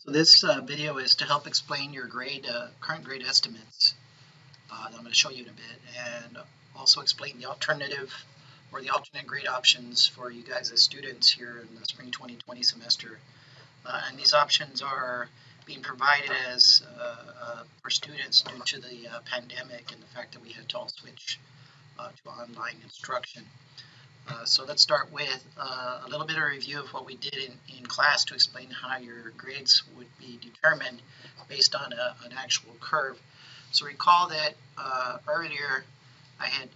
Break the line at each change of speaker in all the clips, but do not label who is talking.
So this video is to help explain your current grade estimates that I'm going to show you in a bit, and also explain the alternative or the alternate grade options for you guys as students here in the spring 2020 semester. And these options are being provided as for students due to the pandemic and the fact that we had to all switch to online instruction. So let's start with a little bit of review of what we did in class to explain how your grades would be determined based on an actual curve. So recall that earlier I had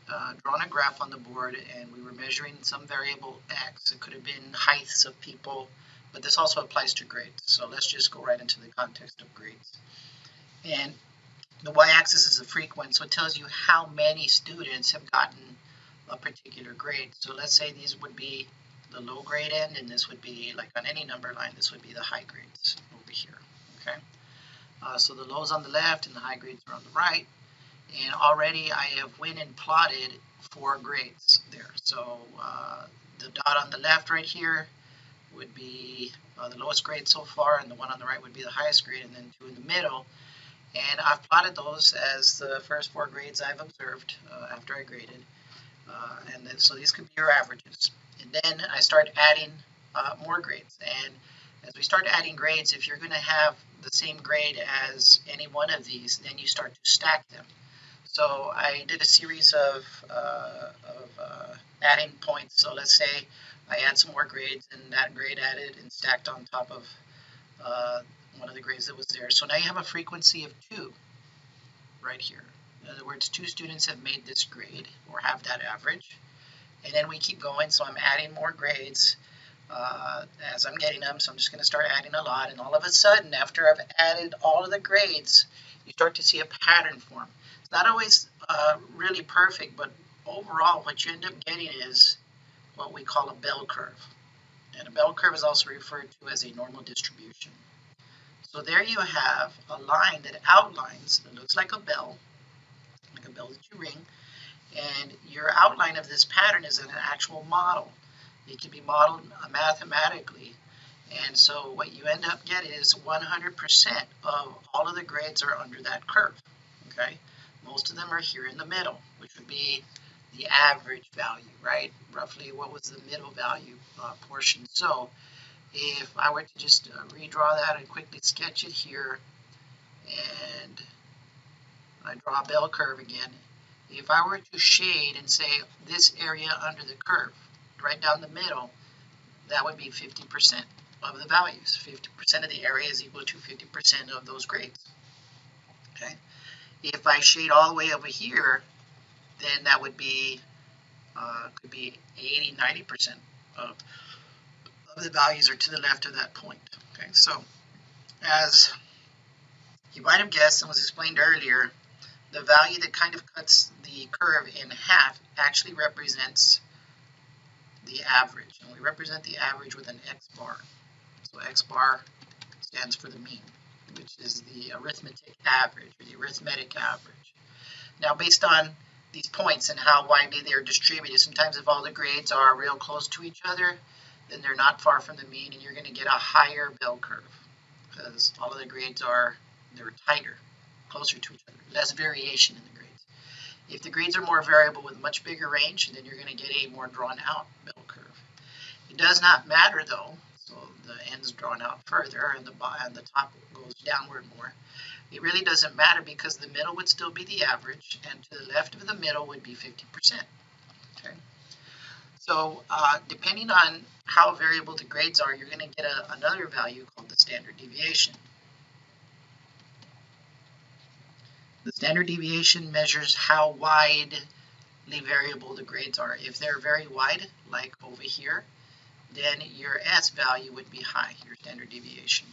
drawn a graph on the board and we were measuring some variable x. It could have been heights of people, but this also applies to grades. So let's just go right into the context of grades. And the y-axis is the frequency, so it tells you how many students have gotten a particular grade. So let's say these would be the low grade end, and this would be, like on any number line, this would be the high grades over here. Okay, so the lows on the left and the high grades are on the right, and already I have went and plotted 4 grades there. So the dot on the left right here would be the lowest grade so far, and the one on the right would be the highest grade, and then 2 in the middle. And I've plotted those as the first 4 grades I've observed after I graded. And then, so these could be your averages. And then I start adding more grades. And as we start adding grades, if you're going to have the same grade as any one of these, then you start to stack them. So I did a series of adding points. So let's say I add some more grades, and that grade added and stacked on top of one of the grades that was there. So now you have a frequency of 2 right here. In other words, 2 students have made this grade or have that average. And then we keep going, so I'm adding more grades as I'm getting them. So I'm just going to start adding a lot. And all of a sudden, after I've added all of the grades, you start to see a pattern form. It's not always really perfect, but overall what you end up getting is what we call a bell curve. And a bell curve is also referred to as a normal distribution. So there you have a line that outlines, it looks like a bell that you ring, and your outline of this pattern is an actual model. It can be modeled mathematically, and so what you end up getting is 100% of all of the grades are under that curve. Okay, most of them are here in the middle, which would be the average value, right? Roughly, what was the middle value portion? So if I were to just redraw that and quickly sketch it here, and I draw a bell curve again, if I were to shade and say this area under the curve, right down the middle, that would be 50% of the values. 50% of the area is equal to 50% of those grades. Okay. If I shade all the way over here, then that would be could be 80-90% of the values are to the left of that point. Okay, so as you might have guessed and was explained earlier, the value that kind of cuts the curve in half actually represents the average. And we represent the average with an X bar. So X bar stands for the mean, which is the arithmetic average or the arithmetic average. Now, based on these points and how widely they're distributed, sometimes if all the grades are real close to each other, then they're not far from the mean, and you're going to get a higher bell curve because all of the grades they're tighter, closer to each other, less variation in the grades. If the grades are more variable with much bigger range, then you're going to get a more drawn out bell curve. It does not matter though, so the end's drawn out further and the top goes downward more. It really doesn't matter because the middle would still be the average, and to the left of the middle would be 50%. Okay. So depending on how variable the grades are, you're going to get another value called the standard deviation. The standard deviation measures how widely variable the grades are. If they're very wide, like over here, then your S value would be high, your standard deviation.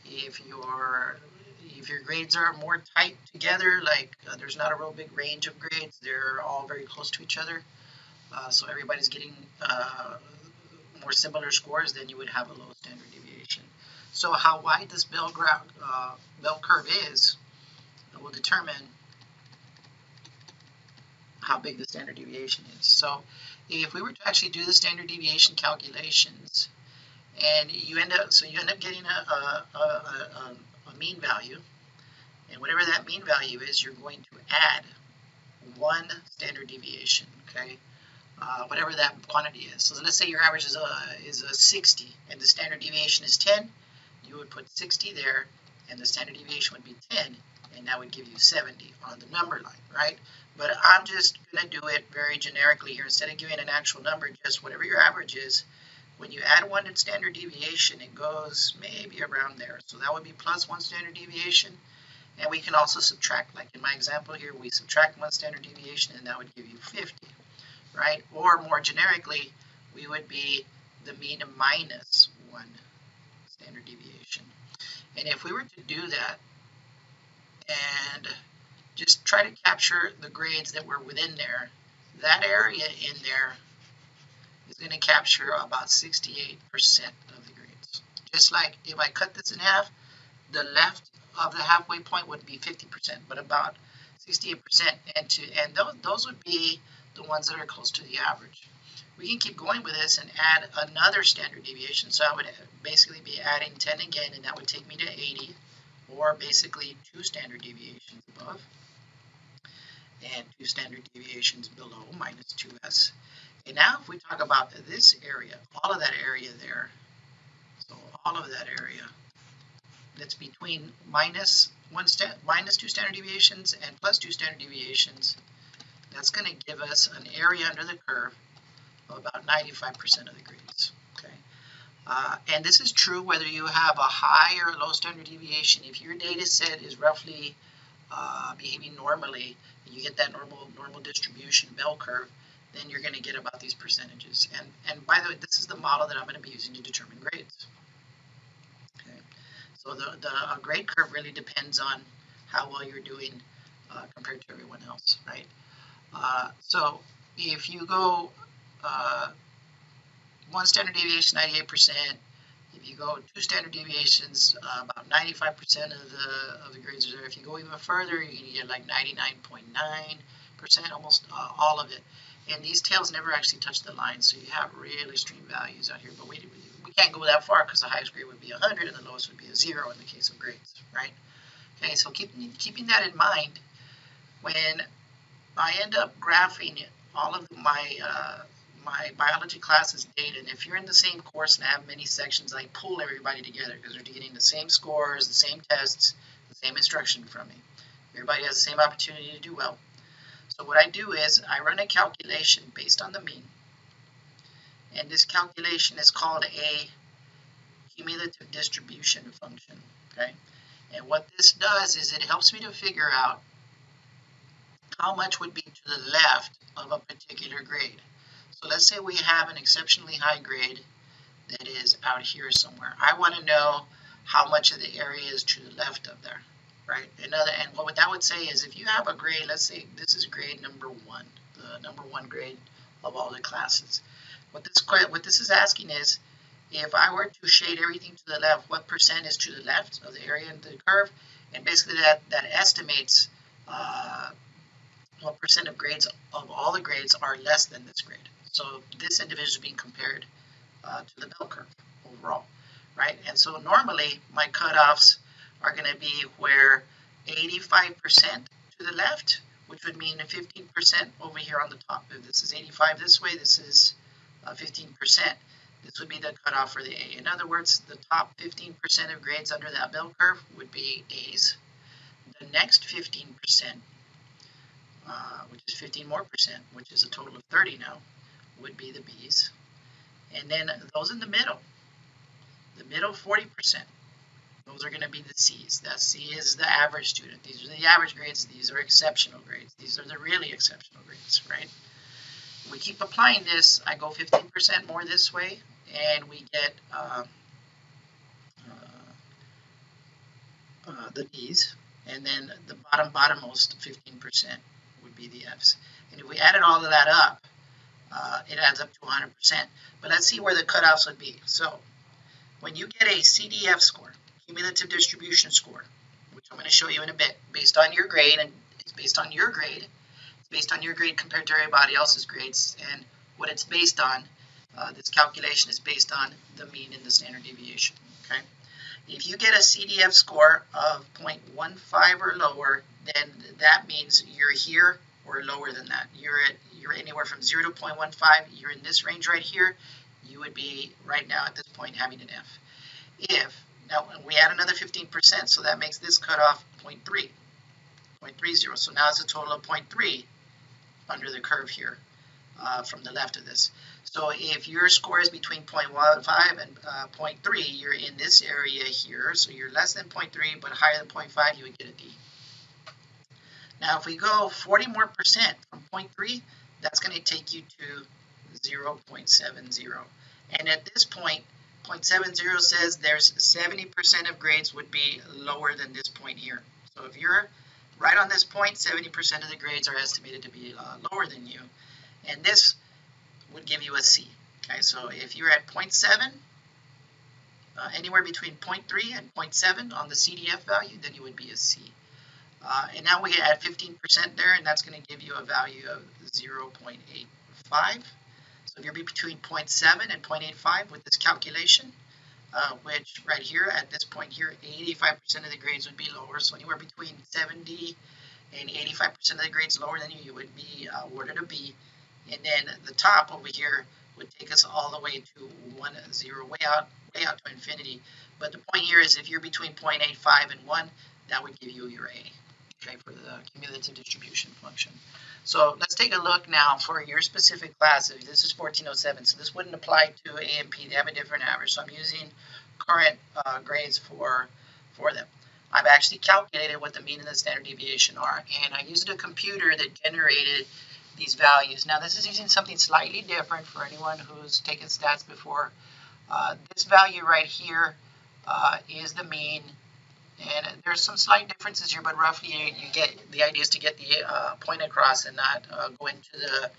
If your grades are more tight together, like there's not a real big range of grades, they're all very close to each other, so everybody's getting more similar scores, then you would have a low standard deviation. So how wide this bell curve is will determine how big the standard deviation is. So if we were to actually do the standard deviation calculations and you end up getting a mean value, and whatever that mean value is, you're going to add one standard deviation, okay? Whatever that quantity is. So let's say your average is a 60 and the standard deviation is 10, you would put 60 there and the standard deviation would be 10, and that would give you 70 on the number line, right? But I'm just going to do it very generically here. Instead of giving an actual number, just whatever your average is, when you add one in standard deviation, it goes maybe around there. So that would be plus one standard deviation. And we can also subtract, like in my example here, we subtract one standard deviation and that would give you 50, right? Or more generically, we would be the mean minus one standard deviation. And if we were to do that and just try to capture the grades that were within there, that area in there is going to capture about 68% of the grades. Just like if I cut this in half, the left of the halfway point would be 50%, but about 68%, and those would be the ones that are close to the average. We can keep going with this and add another standard deviation. So I would basically be adding 10 again, and that would take me to 80, or basically 2 standard deviations above and 2 standard deviations below, minus 2s. And now if we talk about this area, all of that area there, so all of that area that's between minus 2 standard deviations and plus 2 standard deviations, that's going to give us an area under the curve of about 95% of the grades. Okay, and this is true whether you have a high or a low standard deviation. If your data set is roughly behaving normally, and you get that normal distribution bell curve, then you're going to get about these percentages. And by the way, this is the model that I'm going to be using to determine grades. Okay, so the grade curve really depends on how well you're doing compared to everyone else, right? So if you go 1 standard deviation, 98%. If you go 2 standard deviations, about 95% of the grades are there. If you go even further, you can get like 99.9%, almost all of it. And these tails never actually touch the line, so you have really extreme values out here. But we can't go that far because the highest grade would be 100 and the lowest would be a 0 in the case of grades, right? Okay, so keeping that in mind, when I end up graphing all of my biology classes data, and if you're in the same course and have many sections, I pull everybody together because they're getting the same scores, the same tests, the same instruction from me. Everybody has the same opportunity to do well. So what I do is I run a calculation based on the mean, and this calculation is called a cumulative distribution function, okay? And what this does is it helps me to figure out how much would be to the left of a particular grade. So let's say we have an exceptionally high grade that is out here somewhere. I want to know how much of the area is to the left of there, right? And what that would say is if you have a grade, let's say this is grade number 1, the number 1 grade of all the classes. What this is asking is, if I were to shade everything to the left, what percent is to the left of the area in the curve? And basically that estimates what percent of grades of all the grades are less than this grade. So this individual is being compared to the bell curve overall, right? And so normally my cutoffs are going to be where 85% to the left, which would mean 15% over here on the top. If this is 85 this way, this is 15%. This would be the cutoff for the A. In other words, the top 15% of grades under that bell curve would be A's. The next 15%, which is 15 more percent, which is a total of 30 now, would be the B's. And then those in the middle 40%, those are going to be the C's. That C is the average student. These are the average grades. These are exceptional grades. These are the really exceptional grades, right? We keep applying this. I go 15% more this way, and we get the D's. And then the bottommost 15% would be the F's. And if we added all of that up, it adds up to 100%. But let's see where the cutoffs would be. So when you get a CDF score, cumulative distribution score, which I'm going to show you in a bit, based on your grade, and it's based on your grade. It's based on your grade compared to everybody else's grades, and what it's based on This calculation is based on the mean and the standard deviation. Okay. If you get a CDF score of 0.15 or lower, then that means you're here or lower than that. You're anywhere from 0 to 0.15. You're in this range right here. You would be right now at this point having an F. Now we add another 15%, so that makes this cutoff 0.30. So now it's a total of 0.3 under the curve here from the left of this. So if your score is between 0.15 and 0.3, you're in this area here. So you're less than 0.3 but higher than 0.5, you would get a D. Now if we go 40 more percent from 0.3, that's going to take you to 0.70. And at this point, 0.70 says there's 70% of grades would be lower than this point here. So if you're right on this point, 70% of the grades are estimated to be lower than you. And this would give you a C. Okay, so if you're at 0.7, anywhere between 0.3 and 0.7 on the CDF value, then you would be a C. And now we add 15% there, and that's going to give you a value of 0.85. So if you're between 0.7 and 0.85 with this calculation, which right here at this point here, 85% of the grades would be lower. So anywhere between 70 and 85% of the grades lower than you, you would be awarded a B. And then the top over here would take us all the way to 1,0, way out to infinity. But the point here is if you're between 0.85 and 1, that would give you your A, okay, for the cumulative distribution function. So let's take a look now for your specific class. This is 1407, so this wouldn't apply to AMP. They have a different average. So I'm using current grades for them. I've actually calculated what the mean and the standard deviation are, and I used a computer that generated these values. Now this is using something slightly different for anyone who's taken stats before. This value right here is the mean, and there's some slight differences here, but roughly you get the idea is to get the point across and not go into the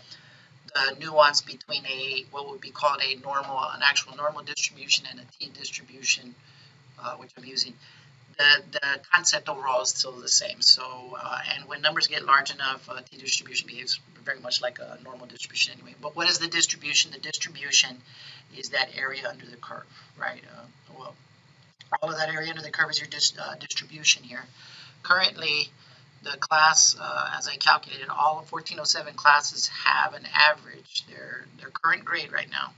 nuance between what would be called an actual normal distribution and a t-distribution, which I'm using. The concept overall is still the same. So, and when numbers get large enough, t-distribution behaves very much like a normal distribution anyway. But what is the distribution? The distribution is that area under the curve, right? Well, all of that area under the curve is your distribution here. Currently, the class, as I calculated, all of 1407 classes have an average. Their current grade right now,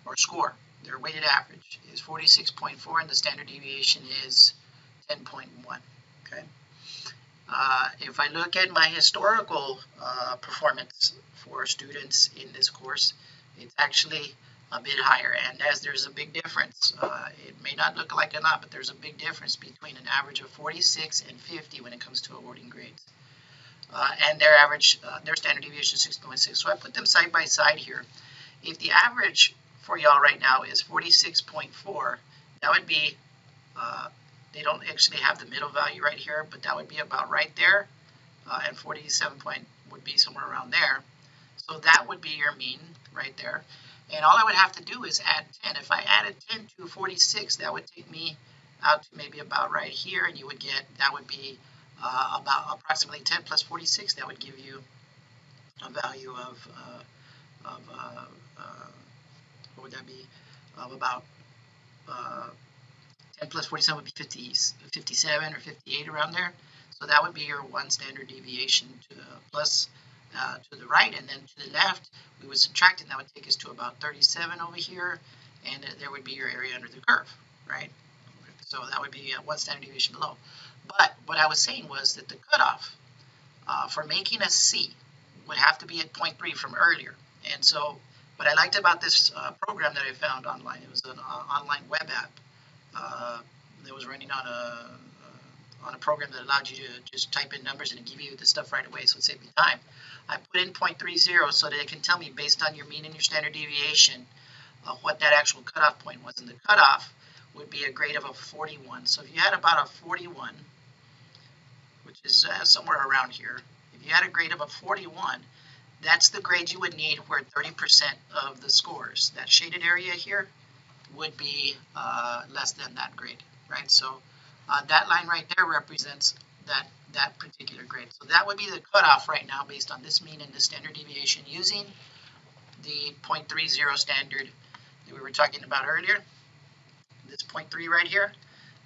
or score, their weighted average is 46.4, and the standard deviation is 10.1. Okay. If I look at my historical performance for students in this course, it's actually a bit higher, and as there's a big difference, it may not look like it or not, but there's a big difference between an average of 46 and 50 when it comes to awarding grades. And their average, their standard deviation is 6.6. So I put them side by side here. If the average for y'all right now is 46.4, that would be, they don't actually have the middle value right here, but that would be about right there, and 47 point would be somewhere around there. So that would be your mean right there. And all I would have to do is add 10. If I added 10 to 46, that would take me out to maybe about right here, and you would get, that would be about approximately 10 plus 46. That would give you a value of what would that be? Of about 10 plus 47 would be 57 or 58 around there. So that would be your one standard deviation to the plus to the right, and then to the left we would subtract it, and that would take us to about 37 over here, and there would be your area under the curve, right? So that would be one standard deviation below. But what I was saying was that the cutoff for making a C would have to be at 0.3 from earlier. And so what I liked about this program that I found online, it was an online web app that was running on a program that allowed you to just type in numbers and it give you the stuff right away, so it saved me time. I put in 0.30 so that it can tell me based on your mean and your standard deviation what that actual cutoff point was. And the cutoff would be a grade of a 41. So if you had about a 41, which is somewhere around here, if you had a grade of a 41, that's the grade you would need where 30% of the scores, that shaded area here, would be less than that grade, right? So that line right there represents that particular grade. So that would be the cutoff right now based on this mean and the standard deviation using the 0.30 standard that we were talking about earlier, this 0.3 right here,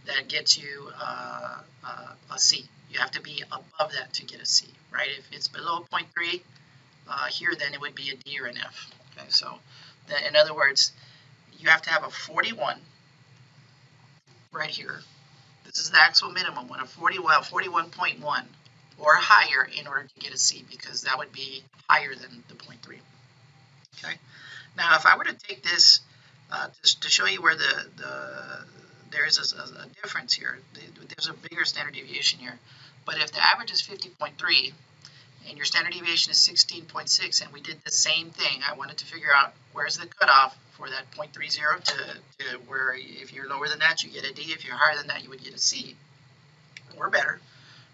that gets you a C. You have to be above that to get a C, right? If it's below 0.3 here, then it would be a D or an F. Okay, so in other words, you have to have a 41 right here. This is the actual minimum one, a 41.1 or higher in order to get a C, because that would be higher than the 0.3. Okay. Now, if I were to take this to show you where there is a difference here, there's a bigger standard deviation here. But if the average is 50.3 and your standard deviation is 16.6, and we did the same thing, I wanted to figure out where's the cutoff for that 0.30 to where if you're lower than that, you get a D. If you're higher than that, you would get a C or better,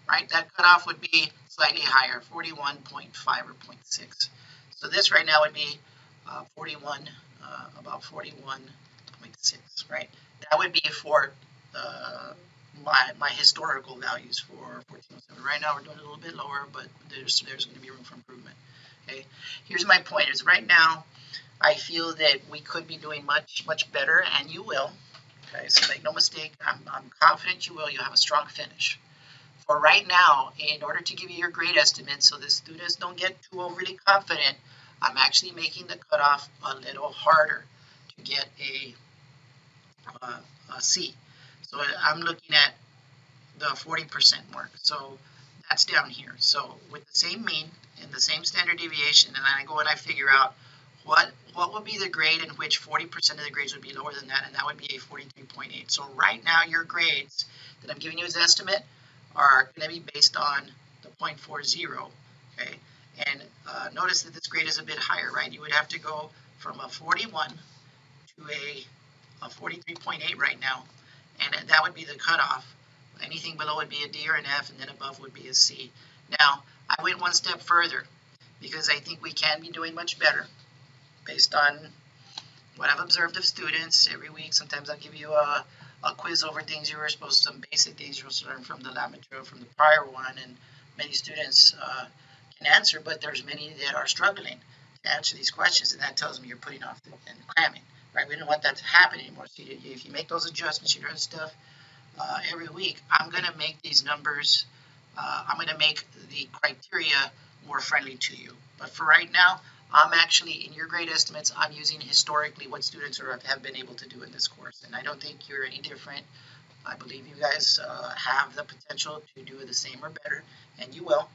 right? That cutoff would be slightly higher, 41.5 or 0.6. So this right now would be about 41.6, right? That would be for my historical values for 1407. Right now we're doing a little bit lower, but there's going to be room for improvement. Okay, here's my point: is right now I feel that we could be doing much better, and you will. Okay, so make no mistake, I'm confident you will. You'll have a strong finish. For right now, in order to give you your grade estimate, so the students don't get too overly confident, I'm actually making the cutoff a little harder to get a C. So I'm looking at the 40% mark. So that's down here. So with the same mean and the same standard deviation, and I go and I figure out what would be the grade in which 40% of the grades would be lower than that, and that would be a 43.8. So right now your grades that I'm giving you as estimate are going to be based on the 0.40. Okay, and notice that this grade is a bit higher, right? You would have to go from a 41 to a 43.8 right now, and that would be the cutoff. Anything below would be a D or an F, and then above would be a C. Now, I went one step further because I think we can be doing much better based on what I've observed of students every week. Sometimes I'll give you a quiz over things you were supposed to, some basic things you were supposed to learn from the lab material from the prior one, and many students can answer, but there's many that are struggling to answer these questions, and that tells me you're putting off and cramming, right? We don't want that to happen anymore. So if you make those adjustments, you learn stuff every week, I'm going to make these numbers, I'm going to make the criteria more friendly to you. But for right now, I'm actually, in your grade estimates, I'm using historically what students have been able to do in this course. And I don't think you're any different. I believe you guys have the potential to do the same or better, and you will.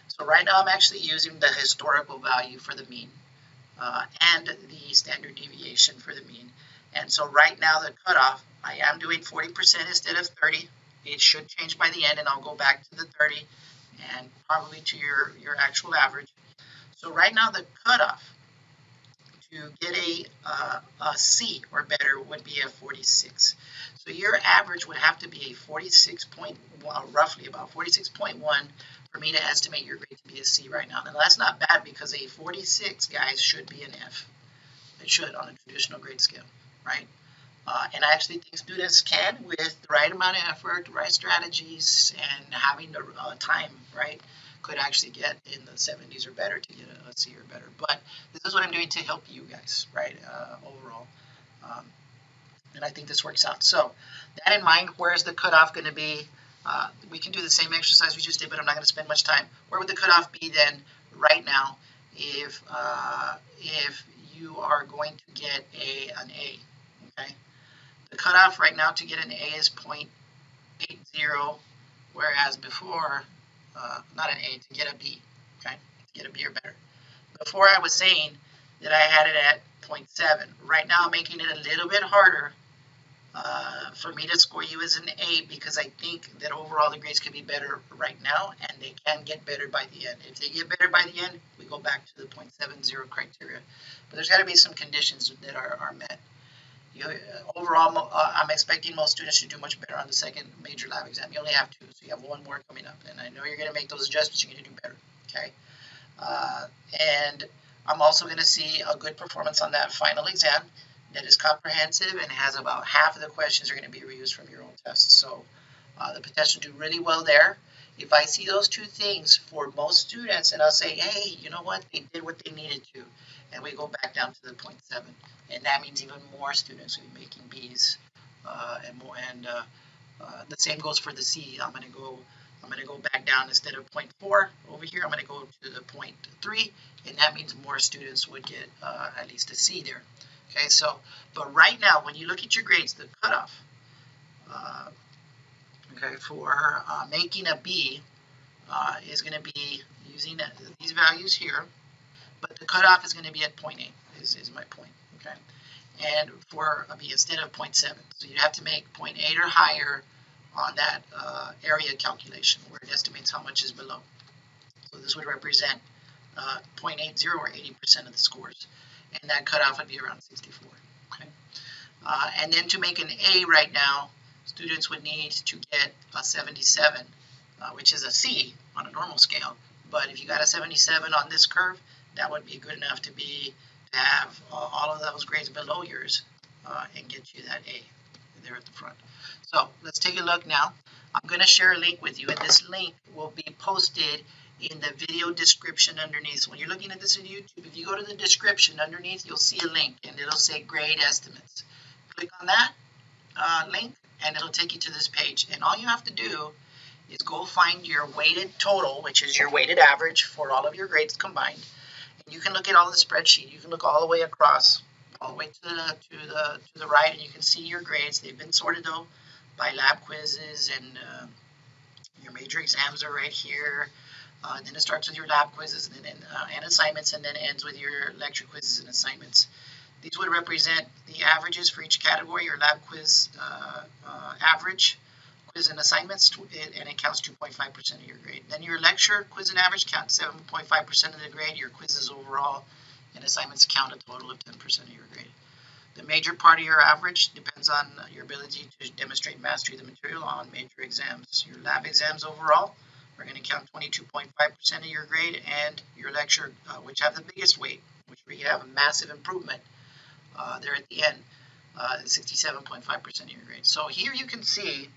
So right now I'm actually using the historical value for the mean and the standard deviation for the mean. And so right now the cutoff, I am doing 40% instead of 30. It should change by the end, and I'll go back to the 30 and probably to your actual average. So right now the cutoff to get a C or better would be a 46. So your average would have to be a 46 point, roughly about 46.1 for me to estimate your grade to be a C right now. And that's not bad, because a 46, guys, should be an F. It should on a traditional grade scale, right? And I actually think students can, with the right amount of effort, the right strategies, and having the time, right, could actually get in the 70s or better to get a C or better. But this is what I'm doing to help you guys, right, overall. And I think this works out. So that in mind, where's the cutoff going to be? We can do the same exercise we just did, but I'm not going to spend much time. Where would the cutoff be then right now if you are going to get an A, okay? The cutoff right now to get an A is 0.80, whereas before, not an A, to get a B, okay? To get a B or better. Before I was saying that I had it at 0.7. Right now I'm making it a little bit harder for me to score you as an A, because I think that overall the grades could be better right now, and they can get better by the end. If they get better by the end, we go back to the 0.70 criteria. But there's got to be some conditions that are met. Overall, I'm expecting most students to do much better on the second major lab exam. You only have 2, so you have 1 more coming up. And I know you're going to make those adjustments. You're going to do better, okay? And I'm also going to see a good performance on that final exam that is comprehensive and has about half of the questions are going to be reused from your own tests. So the potential to do really well there. If I see those two things for most students, and I'll say, hey, you know what, they did what they needed to, and we go back down to the 0.7, and that means even more students will be making B's and more. And the same goes for the C. I'm gonna go back down instead of 0.4 over here. I'm gonna go to the 0.3, and that means more students would get at least a C there. Okay, so but right now, when you look at your grades, the cutoff, okay, for making a B is going to be using these values here, but the cutoff is going to be at 0.8 is my point, okay? And for a B instead of 0.7, so you have to make 0.8 or higher on that area calculation where it estimates how much is below. So this would represent 0.80 or 80% of the scores, and that cutoff would be around 64, okay? And then to make an A right now, students would need to get a 77, which is a C on a normal scale. But if you got a 77 on this curve, that would be good enough to have all of those grades below yours and get you that A there at the front. So let's take a look now. I'm going to share a link with you, and this link will be posted in the video description underneath. So when you're looking at this on YouTube, if you go to the description underneath, you'll see a link, and it'll say grade estimates. Click on that link, and it'll take you to this page. And all you have to do is go find your weighted total, which is your weighted average for all of your grades combined. And you can look at all the spreadsheet. You can look all the way across, all the way to the right, and you can see your grades. They've been sorted though by lab quizzes, and your major exams are right here. Then it starts with your lab quizzes and assignments, and then ends with your lecture quizzes and assignments. These would represent the averages for each category. Your lab quiz average, quiz and assignments, and it counts 2.5% of your grade. Then your lecture, quiz and average counts 7.5% of the grade. Your quizzes overall and assignments count a total of 10% of your grade. The major part of your average depends on your ability to demonstrate mastery of the material on major exams. Your lab exams overall are going to count 22.5% of your grade, and your lecture, which have the biggest weight, which we have a massive improvement there at the end, 67.5% of your grade. So here you can see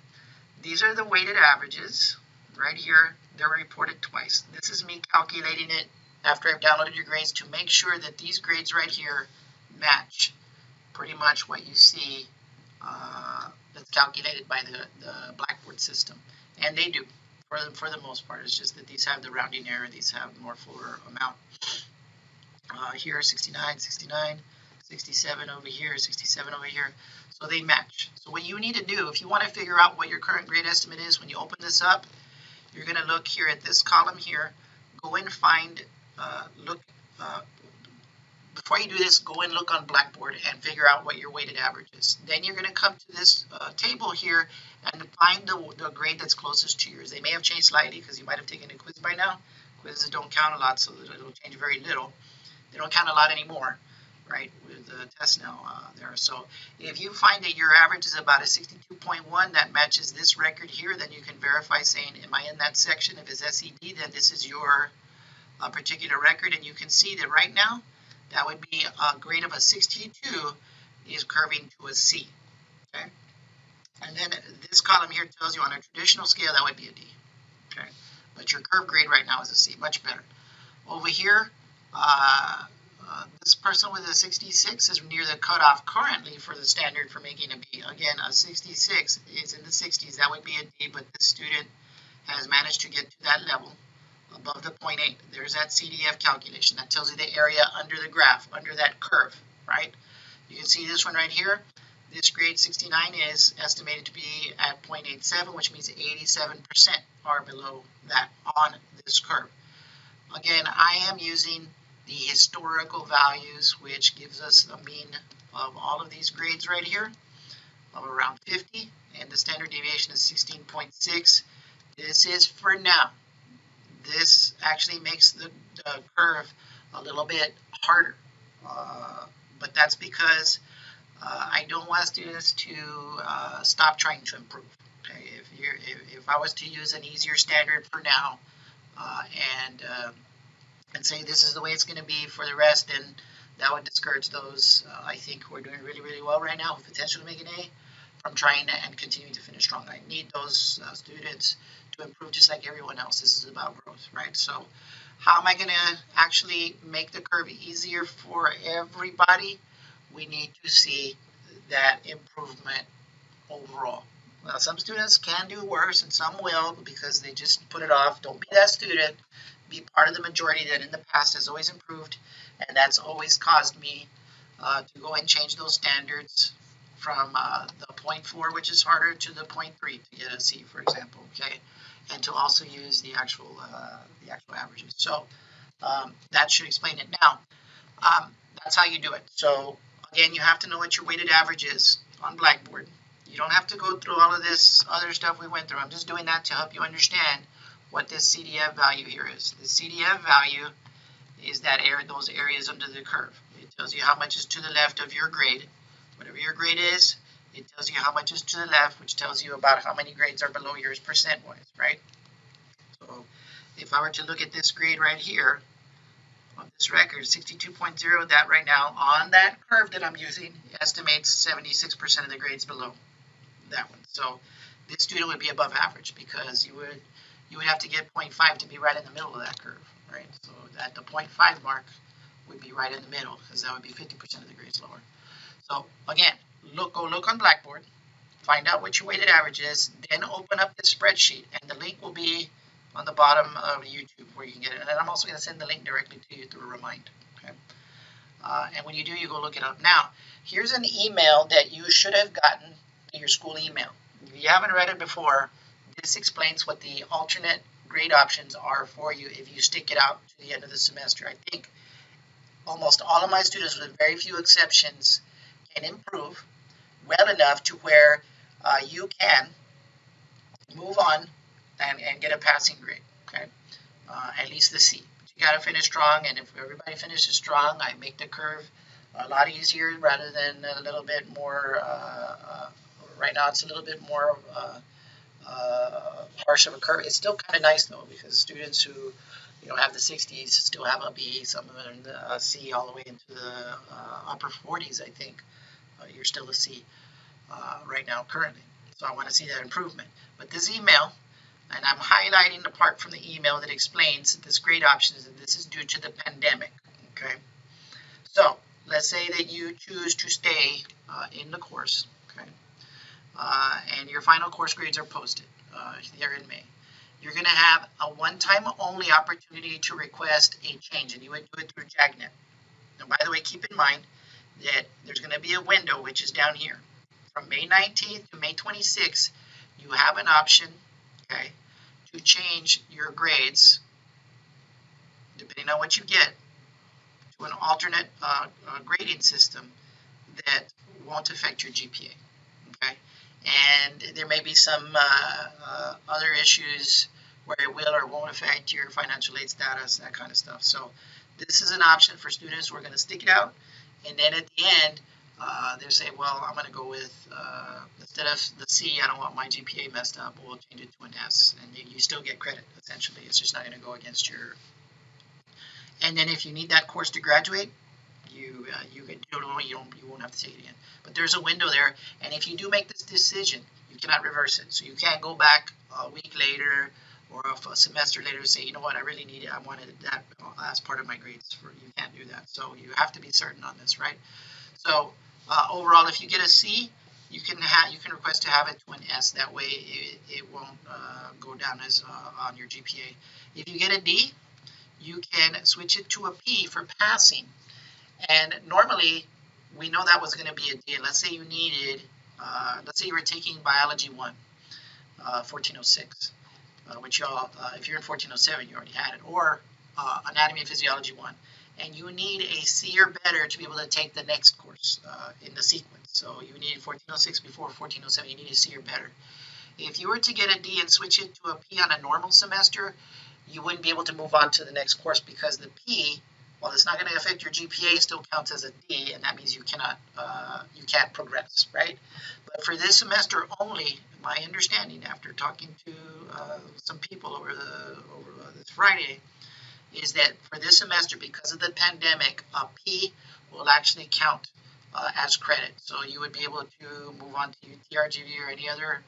these are the weighted averages right here. They're reported twice. This is me calculating it after I've downloaded your grades to make sure that these grades right here match pretty much what you see that's calculated by the Blackboard system. And they do for the most part. It's just that these have the rounding error. These have more fuller amount. Here 69, 69. 67 over here, 67 over here, so they match. So what you need to do, if you want to figure out what your current grade estimate is, when you open this up, you're going to look here at this column here, go and find, before you do this, go and look on Blackboard and figure out what your weighted average is. Then you're going to come to this table here and find the grade that's closest to yours. They may have changed slightly because you might have taken a quiz by now. Quizzes don't count a lot, so it'll change very little. They don't count a lot anymore, right, with the test now there. So if you find that your average is about a 62.1 that matches this record here, then you can verify saying, am I in that section? If it's SED, then this is your particular record, and you can see that right now that would be a grade of a 62 is curving to a C, okay? And then this column here tells you on a traditional scale that would be a D, okay? But your curve grade right now is a C, much better. Over here, this person with a 66 is near the cutoff currently for the standard for making a B. Again, a 66 is in the 60s. That would be a D, but this student has managed to get to that level above the 0.8. There's that CDF calculation. That tells you the area under the graph, under that curve, right? You can see this one right here. This grade 69 is estimated to be at 0.87, which means 87% are below that on this curve. Again, I am using the historical values, which gives us a mean of all of these grades right here of around 50, and the standard deviation is 16.6. This is for now. This actually makes the curve a little bit harder, but that's because I don't want students to stop trying to improve. Okay? If I was to use an easier standard for now and say this is the way it's going to be for the rest, then that would discourage those, I think, who are doing really, really well right now with potential to make an A from trying to and continuing to finish strong. I need those students to improve just like everyone else. This is about growth, right? So how am I going to actually make the curve easier for everybody? We need to see that improvement overall. Now, some students can do worse and some will because they just put it off. Don't be that student. Be part of the majority that in the past has always improved, and that's always caused me to go and change those standards from the 0.4, which is harder, to the 0.3 to get a C, for example, okay? And to also use the actual averages. So that should explain it. Now, that's how you do it. So again, you have to know what your weighted average is on Blackboard. You don't have to go through all of this other stuff we went through. I'm just doing that to help you understand what this CDF value here is. The CDF value is that area, those areas under the curve. It tells you how much is to the left of your grade. Whatever your grade is, it tells you how much is to the left, which tells you about how many grades are below yours percent-wise, right? So if I were to look at this grade right here, on this record, 62.0, that right now, on that curve that I'm using, estimates 76% of the grades below that one. So this student would be above average because you would have to get 0.5 to be right in the middle of that curve, right? So at the 0.5 mark would be right in the middle because that would be 50% of the grades lower. So again, go look on Blackboard, find out what your weighted average is, then open up the spreadsheet, and the link will be on the bottom of YouTube where you can get it. And I'm also going to send the link directly to you through Remind. Okay? And when you do, you go look it up. Now, here's an email that you should have gotten to your school email. If you haven't read it before, this explains what the alternate grade options are for you if you stick it out to the end of the semester. I think almost all of my students, with very few exceptions, can improve well enough to where you can move on and get a passing grade, okay? At least the C. But you got to finish strong, and if everybody finishes strong, I make the curve a lot easier rather than a little bit more, right now it's a little bit more harsh of a curve. It's still kind of nice though, because students who have the 60s still have a B, some of them in the C all the way into the upper 40s, I think. You're still a C right now currently. So I want to see that improvement. But this email, and I'm highlighting the part from the email that explains that this grade option is that this is due to the pandemic, okay? So let's say that you choose to stay in the course, okay? And your final course grades are posted there in May. You're going to have a one-time only opportunity to request a change, and you would do it through JAGNet. Now, by the way, keep in mind that there's going to be a window, which is down here. From May 19th to May 26th, you have an option, okay, to change your grades, depending on what you get, to an alternate grading system that won't affect your GPA, okay? And there may be some other issues where it will or won't affect your financial aid status, that kind of stuff. So this is an option for students who are going to stick it out. And then at the end, they say, well, I'm going to go with, instead of the C, I don't want my GPA messed up, we'll change it to an S. And you still get credit, essentially. It's just not going to go against your... And then if you need that course to graduate, you won't have to take it again. But there's a window there, and if you do make this decision, you cannot reverse it. So you can't go back a week later or a semester later and say, you know what, I really need it. I wanted that as part of my grades. You can't do that. So you have to be certain on this, right? So overall, if you get a C, you can request to have it to an S. That way, it won't go down as on your GPA. If you get a D, you can switch it to a P for passing. And normally, we know that was going to be a D. Let's say you needed, let's say you were taking Biology 1, 1406, which y'all, if you're in 1407, you already had it, or Anatomy and Physiology 1, and you need a C or better to be able to take the next course in the sequence. So you needed 1406 before 1407, you need a C or better. If you were to get a D and switch it to a P on a normal semester, you wouldn't be able to move on to the next course because the P, while it's not going to affect your GPA, still counts as a D, and that means you can't progress, right? But for this semester only, my understanding after talking to some people over this Friday is that for this semester, because of the pandemic, a P will actually count as credit. So you would be able to move on to UTRGV or any other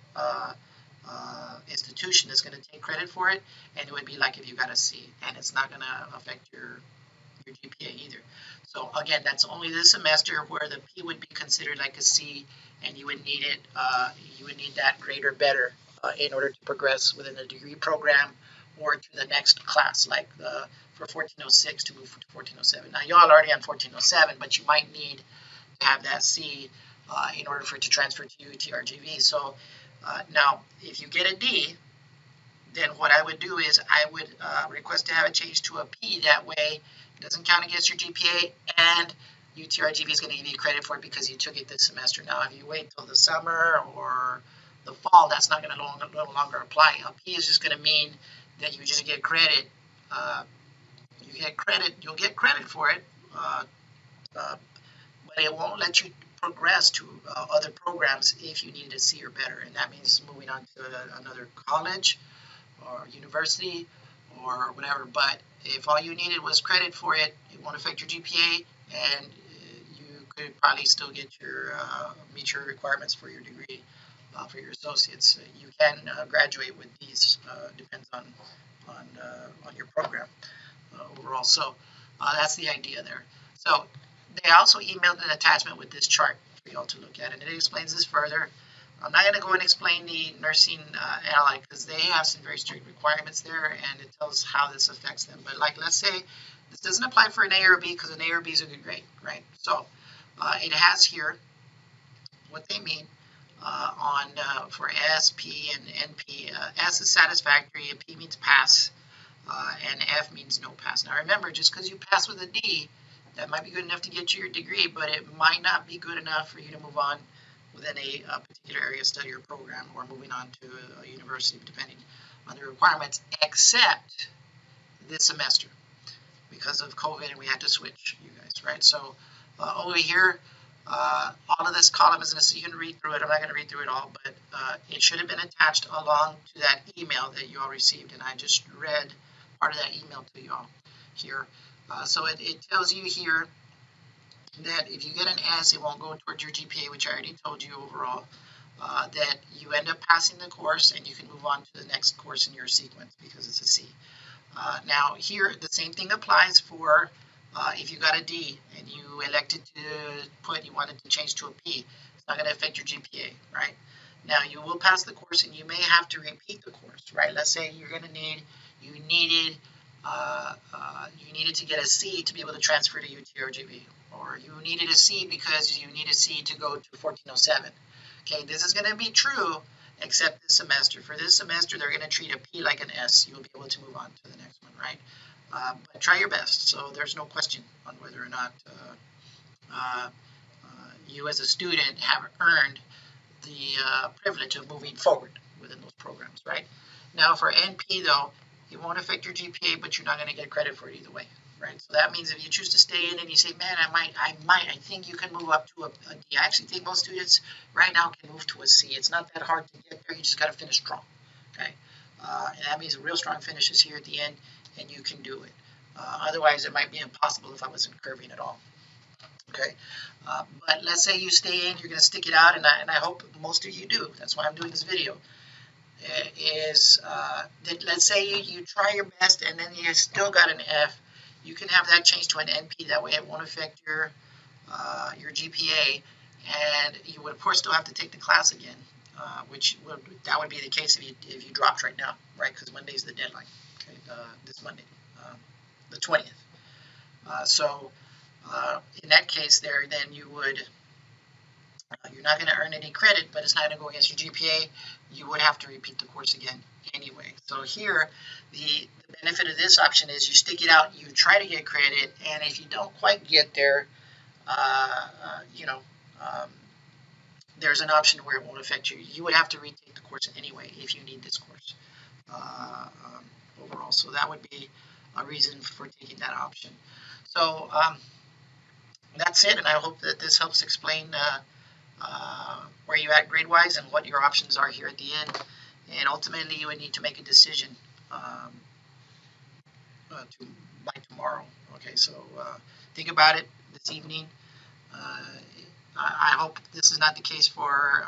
institution institution that's going to take credit for it, and it would be like if you got a C, and it's not going to affect your GPA either. So again, that's only this semester where the P would be considered like a C, and you would need it. You would need that grade or better in order to progress within the degree program or to the next class, like for 1406 to move to 1407. Now y'all are already on 1407, but you might need to have that C in order for it to transfer to UTRGV. So now, if you get a D, then what I would do is I would request to have it changed to a P. That way, it doesn't count against your GPA, and UTRGV is going to give you credit for it because you took it this semester. Now, if you wait till the summer or the fall, that's not going to no longer apply. A P is just going to mean that you just get credit. You'll get credit for it, but it won't let you progress to other programs if you need a C or better, and that means moving on to another college or university or whatever. But if all you needed was credit for it, it won't affect your GPA, and you could probably still get your meet your requirements for your degree for your associates. You can graduate with these. Depends on your program overall. So that's the idea there. So they also emailed an attachment with this chart for y'all to look at, and it explains this further. I'm not going to go and explain the nursing ally because they have some very strict requirements there, and it tells how this affects them. But like, let's say this doesn't apply for an A or B because an A or B is a good grade, right? So it has here what they mean for S, P, and NP. S is satisfactory, and P means pass, and F means no pass. Now remember, just because you pass with a D, that might be good enough to get you your degree, but it might not be good enough for you to move on within a particular area of study or program, or moving on to a university, depending on the requirements, except this semester because of COVID, and we had to switch, you guys, right? So over here, all of this column is going to, you can read through it. I'm not going to read through it all, but it should have been attached along to that email that you all received, and I just read part of that email to you all here. So it tells you here that if you get an S, it won't go towards your GPA, which I already told you overall, that you end up passing the course and you can move on to the next course in your sequence because it's a C. Now here, the same thing applies for if you got a D and you elected to you wanted to change to a P. It's not going to affect your GPA, right? Now you will pass the course and you may have to repeat the course, right? Let's say you're going to you needed to get a C to be able to transfer to UTRGV, or you needed a C because you need a C to go to 1407. Okay, this is going to be true except this semester. For this semester, they're going to treat a P like an S. You'll be able to move on to the next one, right? But try your best. So there's no question on whether or not you as a student have earned the privilege of moving forward within those programs, right? Now for NP though, it won't affect your GPA, but you're not going to get credit for it either way, right? So that means if you choose to stay in and you say, man, I think you can move up to a D. I actually think most students right now can move to a C. It's not that hard to get there. You just got to finish strong, okay? And that means a real strong finish is here at the end, and you can do it. Otherwise, it might be impossible if I wasn't curving at all. Okay, but let's say you stay in, you're going to stick it out, and I hope most of you do. That's why I'm doing this video. That let's say you try your best and then you still got an F, you can have that changed to an NP. That way it won't affect your GPA, and you would of course still have to take the class again, that would be the case if you dropped right now, right? Because Monday's the deadline. Okay, this Monday, the 20th. So in that case, then you would. You're not going to earn any credit, but it's not going to go against your GPA. You would have to repeat the course again anyway. So here, the benefit of this option is you stick it out, you try to get credit, and if you don't quite get there, there's an option where it won't affect you. You would have to retake the course anyway if you need this course overall. So that would be a reason for taking that option. So that's it, and I hope that this helps explain where you're at grade-wise and what your options are here at the end. And ultimately, you would need to make a decision by tomorrow. Okay, so think about it this evening. I hope this is not the case for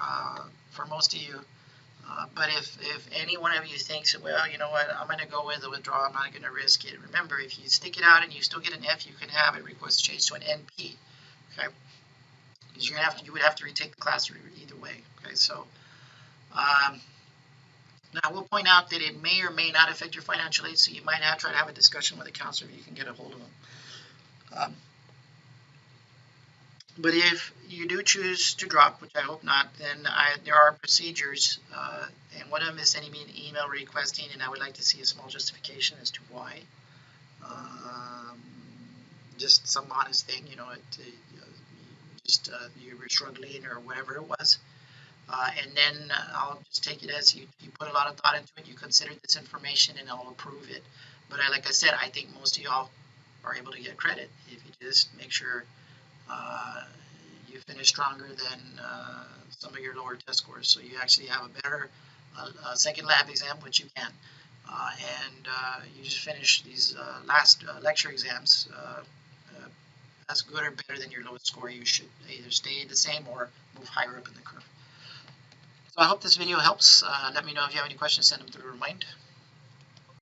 most of you. But if any one of you thinks, well, you know what, I'm going to go with the withdrawal, I'm not going to risk it. Remember, if you stick it out and you still get an F, you can have it request changed to an NP. Okay, because you would have to retake the class either way. Okay, so now I will point out that it may or may not affect your financial aid, so you might have to try to have a discussion with a counselor if you can get a hold of them. But if you do choose to drop, which I hope not, then there are procedures, and one of them is sending me an email requesting, and I would like to see a small justification as to why. Just some honest thing, you know, you were struggling or whatever it was. And then I'll just take it as you put a lot of thought into it, you considered this information, and I'll approve it. But like I said, I think most of y'all are able to get credit if you just make sure you finish stronger than some of your lower test scores. So you actually have a better second lab exam, which you can. And you just finish these last lecture exams as good or better than your lowest score. You should either stay the same or move higher up in the curve. So I hope this video helps. Let me know if you have any questions. Send them through Remind.